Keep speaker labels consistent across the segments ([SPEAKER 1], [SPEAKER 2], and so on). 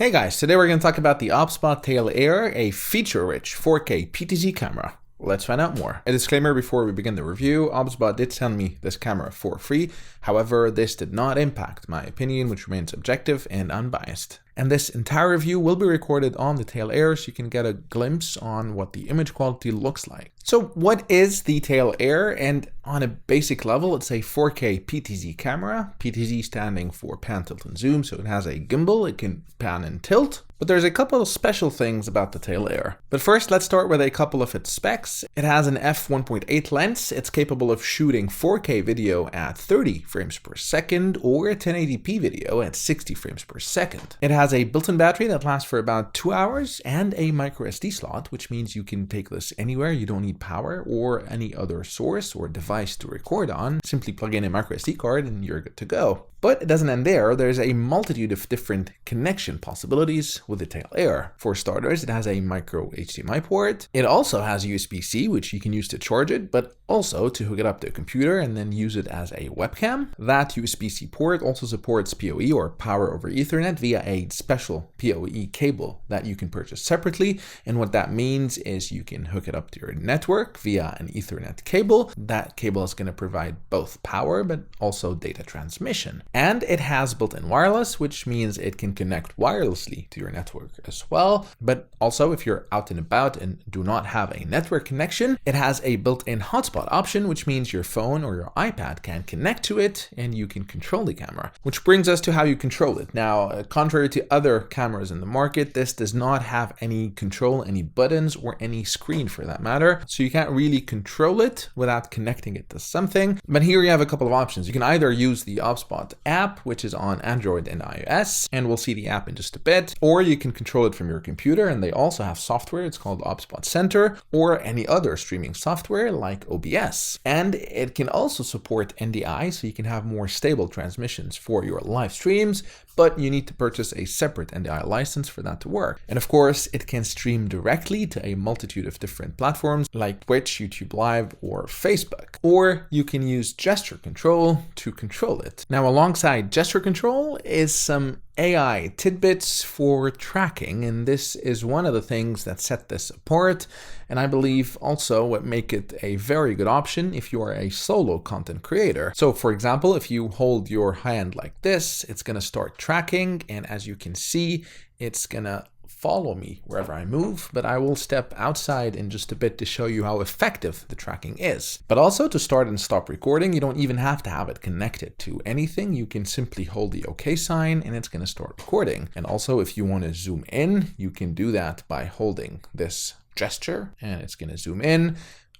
[SPEAKER 1] Hey guys, today we're going to talk about the Obsbot Tail Air, a feature-rich 4K PTZ camera. Let's find out more. A disclaimer before we begin the review, Obsbot did send me this camera for free. However, this did not impact my opinion, which remains objective and unbiased. And this entire review will be recorded on the Tail Air so you can get a glimpse on what the image quality looks like. So what is the Tail Air? And on a basic level, it's a 4K PTZ camera. PTZ standing for pan, tilt, and zoom. So it has a gimbal, it can pan and tilt. But there's a couple of special things about the Tail Air. But first, let's start with a couple of its specs. It has an f1.8 lens. It's capable of shooting 4K video at 30 frames per second or 1080p video at 60 frames per second. It has a built-in battery that lasts for about 2 hours and a micro SD slot, which means you can take this anywhere. You don't need power or any other source or device to record on. Simply plug in a micro SD card and you're good to go. But it doesn't end there. There's a multitude of different connection possibilities with the Tail Air. For starters, it has a micro HDMI port. It also has USB-C, which you can use to charge it, but also to hook it up to a computer and then use it as a webcam. That USB-C port also supports PoE, or power over Ethernet, via a special PoE cable that you can purchase separately. And what that means is you can hook it up to your network via an Ethernet cable. That cable is going to provide both power, but also data transmission. And it has built-in wireless, which means it can connect wirelessly to your network as well. But also, if you're out and about and do not have a network connection, it has a built-in hotspot option, which means your phone or your iPad can connect to it and you can control the camera. Which brings us to how you control it. Now, contrary to other cameras in the market, this does not have any control, any buttons, or any screen for that matter. So you can't really control it without connecting it to something. But here you have a couple of options. You can either use the Obsbot app, which is on Android and iOS, and we'll see the app in just a bit, or you can control it from your computer, and they also have software. It's called Obsbot Center, or any other streaming software like OBS. And it can also support NDI, so you can have more stable transmissions for your live streams, but you need to purchase a separate NDI license for that to work. And of course, it can stream directly to a multitude of different platforms like Twitch, YouTube Live, or Facebook. Or you can use gesture control to control it. Now, alongside gesture control is some AI tidbits for tracking, and this is one of the things that set this apart, and I believe also what make it a very good option if you are a solo content creator. So for example, if you hold your hand like this, it's going to start tracking, and as you can see, it's going to follow me wherever I move, but I will step outside in just a bit to show you how effective the tracking is. But also, to start and stop recording, you don't even have to have it connected to anything. You can simply hold the OK sign and it's going to start recording. And also, if you want to zoom in, you can do that by holding this gesture and it's going to zoom in,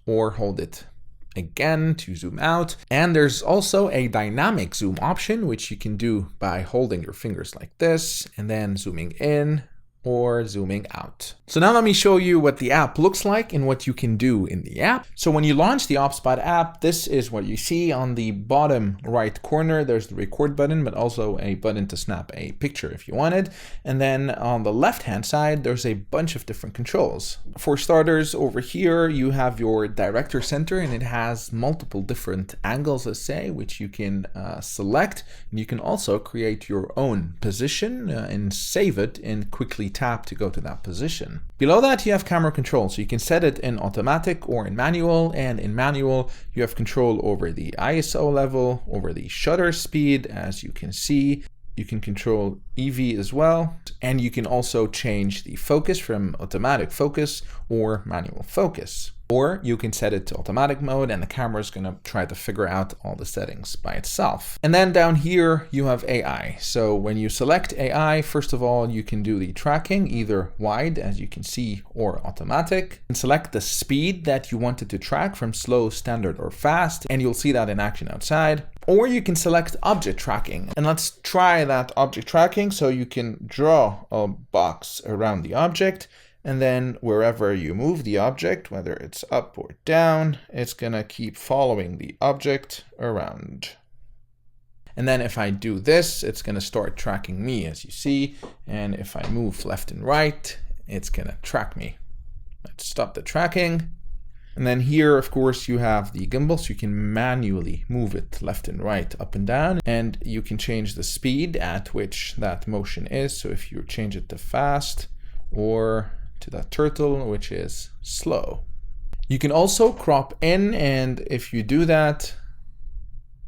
[SPEAKER 1] or hold it again to zoom out. And there's also a dynamic zoom option, which you can do by holding your fingers like this and then zooming in or zooming out. So now let me show you what the app looks like and what you can do in the app. So when you launch the Obsbot app, this is what you see. On the bottom right corner, there's the record button, but also a button to snap a picture if you wanted. And then on the left-hand side, there's a bunch of different controls. For starters, over here, you have your director center, and it has multiple different angles, let's say, which you can select. And you can also create your own position and save it and quickly tap to go to that position. Below that, you have camera control, so you can set it in automatic or in manual, and in manual you have control over the ISO level, over the shutter speed. As you can see, you can control EV as well, and you can also change the focus from automatic focus or manual focus. Or you can set it to automatic mode and the camera is going to try to figure out all the settings by itself. And then down here you have AI. So when you select AI, first of all, you can do the tracking either wide, as you can see, or automatic. And select the speed that you wanted to track, from slow, standard, or fast, and you'll see that in action outside. Or you can select object tracking. And let's try that object tracking. So you can draw a box around the object, and then wherever you move the object, whether it's up or down, it's gonna keep following the object around. And then if I do this, it's gonna start tracking me, as you see. And if I move left and right, it's gonna track me. Let's stop the tracking. And then here, of course, you have the gimbal, so you can manually move it left and right, up and down, and you can change the speed at which that motion is. So if you change it to fast or to that turtle, which is slow. You can also crop in, and if you do that,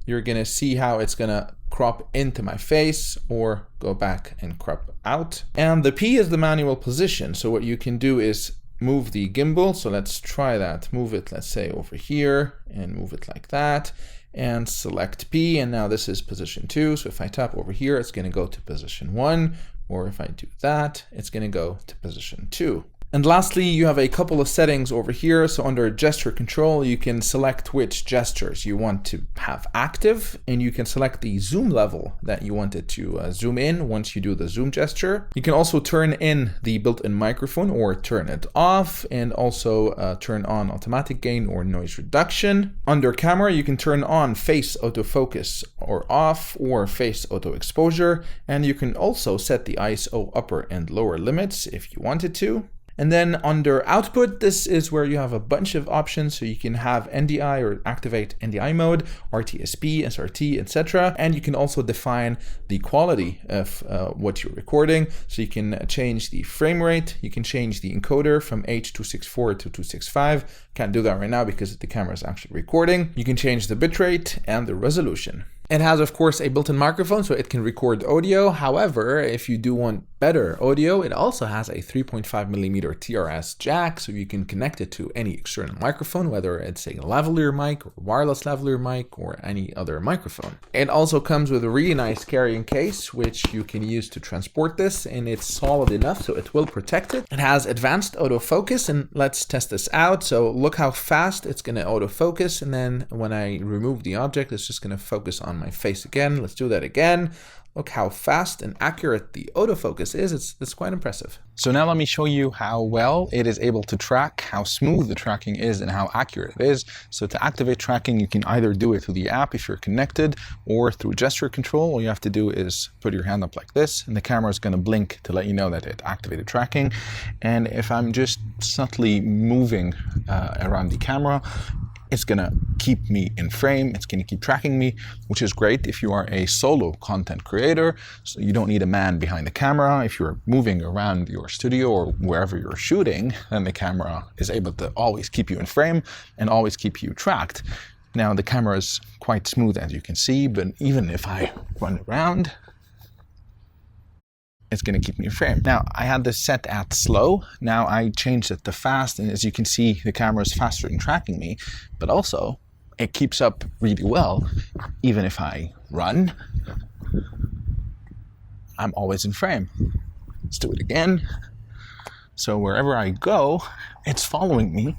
[SPEAKER 1] you're gonna see how it's gonna crop into my face or go back and crop out. And the P is the manual position. So what you can do is move the gimbal. So let's try that. Move it, let's say over here, and move it like that, and select P. And now this is position 2. So if I tap over here, it's going to go to position 1, or if I do that, it's going to go to position 2. And lastly, you have a couple of settings over here. So under gesture control, you can select which gestures you want to have active, and you can select the zoom level that you want it to zoom in once you do the zoom gesture. You can also turn in the built-in microphone or turn it off, and also turn on automatic gain or noise reduction. Under camera, you can turn on face autofocus or off, or face auto exposure, and you can also set the ISO upper and lower limits if you wanted to. And then under output, this is where you have a bunch of options. So you can have NDI or activate NDI mode, RTSP, SRT, etc. And you can also define the quality of what you're recording. So you can change the frame rate. You can change the encoder from H.264 to 265. Can't do that right now because the camera is actually recording. You can change the bitrate and the resolution. It has, of course, a built-in microphone, so it can record audio. However, if you do want better audio, it also has a 3.5mm TRS jack, so you can connect it to any external microphone, whether it's a lavalier mic or wireless lavalier mic or any other microphone. It also comes with a really nice carrying case, which you can use to transport this, and it's solid enough, so it will protect it. It has advanced autofocus, and let's test this out. So look how fast it's going to autofocus, and then when I remove the object, it's just going to focus on my face again. Let's do that again. Look how fast and accurate the autofocus is. It's quite impressive.
[SPEAKER 2] So now let me show you how well it is able to track, how smooth the tracking is, and how accurate it is. So to activate tracking, you can either do it through the app if you're connected, or through gesture control. All you have to do is put your hand up like this, and the camera is going to blink to let you know that it activated tracking. And if I'm just subtly moving around the camera, it's going to keep me in frame. It's going to keep tracking me, which is great if you are a solo content creator. So you don't need a man behind the camera. If you're moving around your studio or wherever you're shooting, then the camera is able to always keep you in frame and always keep you tracked. Now the camera is quite smooth, as you can see, but even if I run around, it's going to keep me in frame. Now, I had this set at slow. Now I changed it to fast, and as you can see, the camera is faster in tracking me, but also it keeps up really well. Even if I run, I'm always in frame. Let's do it again. So wherever I go, it's following me.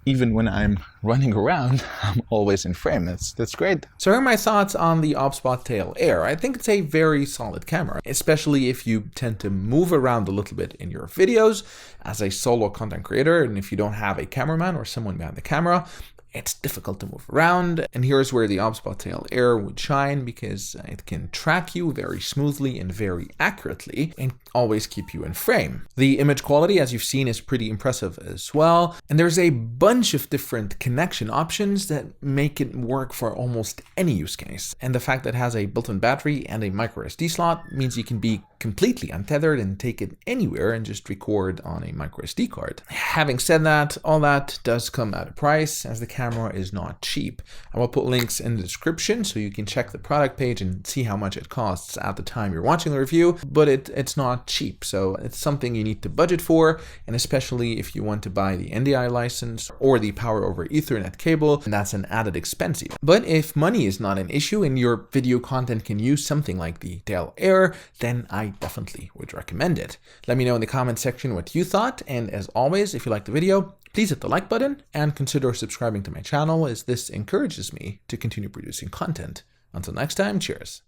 [SPEAKER 2] Even when I'm running around, I'm always in frame. That's great.
[SPEAKER 1] So here are my thoughts on the Obsbot Tail Air. I think it's a very solid camera, especially if you tend to move around a little bit in your videos as a solo content creator, and if you don't have a cameraman or someone behind the camera. It's difficult to move around, and here's where the Obsbot Tail Air would shine, because it can track you very smoothly and very accurately and always keep you in frame. The image quality, as you've seen, is pretty impressive as well, and there's a bunch of different connection options that make it work for almost any use case. And the fact that it has a built-in battery and a micro SD slot means you can be completely untethered and take it anywhere and just record on a micro SD card. Having said that, all that does come at a price, as the camera is not cheap. I will put links in the description so you can check the product page and see how much it costs at the time you're watching the review, but it's not cheap, so it's something you need to budget for, and especially if you want to buy the NDI license or the Power over Ethernet cable, and that's an added expense. But if money is not an issue and your video content can use something like the Tail Air, then I definitely would recommend it. Let me know in the comment section what you thought, and as always, if you liked the video, please hit the like button and consider subscribing to my channel, as this encourages me to continue producing content. Until next time, cheers.